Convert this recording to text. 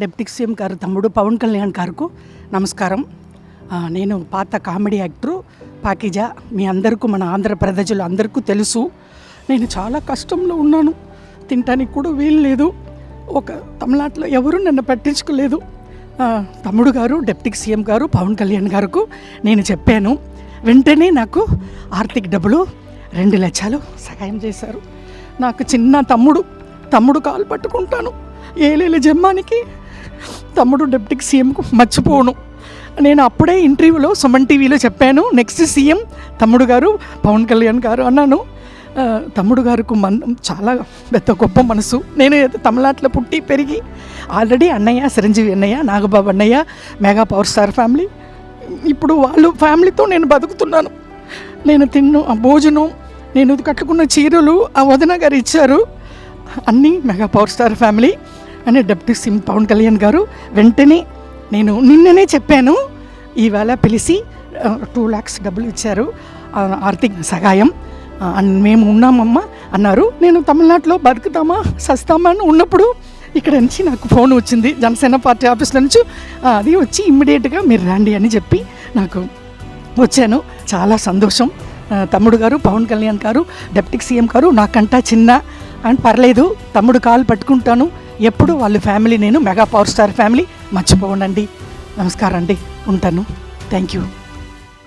Deputy CM గారు తమ్ముడు పవన్ కళ్యాణ్ గారికి నమస్కారం. నేను పాత కామెడీ యాక్టరు పాకిజా. మీ అందరికీ, మన ఆంధ్ర ప్రజలు అందరికీ తెలుసు. నేను చాలా కష్టంలో ఉన్నాను. తినటానికి కూడా వీలు లేదు. ఒక తమిళనాడులో ఎవరు నన్ను పట్టించుకోలేదు. తమ్ముడు గారు డిప్యూటీ సీఎం గారు పవన్ కళ్యాణ్ గారికి నేను చెప్పాను. వెంటనే నాకు ఆర్థిక డబ్బులు 2 లక్షలు సహాయం చేశారు. నాకు చిన్న తమ్ముడు కాలు పట్టుకుంటాను. ఏలేల జమ్మానికి తమ్ముడు డిప్యూటీ సీఎంకు మర్చిపోను. నేను అప్పుడే ఇంటర్వ్యూలో సుమన్ టీవీలో చెప్పాను, నెక్స్ట్ సీఎం తమ్ముడు గారు పవన్ కళ్యాణ్ గారు అన్నాను. తమ్ముడు గారికి చాలా పెద్ద గొప్ప మనసు. నేను తమిళనాడులో పుట్టి పెరిగి ఆల్రెడీ అన్నయ్య చిరంజీవి అన్నయ్య, నాగబాబు అన్నయ్య, మెగా పవర్ స్టార్ ఫ్యామిలీ. ఇప్పుడు వాళ్ళు ఫ్యామిలీతో నేను బతుకుతున్నాను. నేను తిన్న భోజనం, నేను కట్టుకున్న చీరలు ఆ వదిన గారు ఇచ్చారు. అన్నీ మెగా పవర్ స్టార్ ఫ్యామిలీ అని డిప్యూటీ సీఎం పవన్ కళ్యాణ్ గారు. వెంటనే నేను నిన్ననే చెప్పాను, ఈవేళ పిలిచి 2 lakhs డబ్బులు ఇచ్చారు, ఆర్థిక సహాయం. మేము ఉన్నామమ్మా అన్నారు. నేను తమిళనాడులో బతుకుతామా సస్తామా అని ఉన్నప్పుడు ఇక్కడ నుంచి నాకు ఫోన్ వచ్చింది జనసేన పార్టీ ఆఫీస్లో నుంచి. అది వచ్చి ఇమ్మీడియట్గా మీరు రండి అని చెప్పి నాకు వచ్చాను. చాలా సంతోషం. తమ్ముడు గారు పవన్ కళ్యాణ్ గారు, డిప్యూటీ సీఎం గారు నాకంటా చిన్న అని పర్లేదు, తమ్ముడు కాలు పట్టుకుంటాను ఎప్పుడు. వాళ్ళ ఫ్యామిలీ నేను మెగా పవర్ స్టార్ ఫ్యామిలీ మర్చిపోనండి. నమస్కారం అండి, ఉంటాను. Thank you.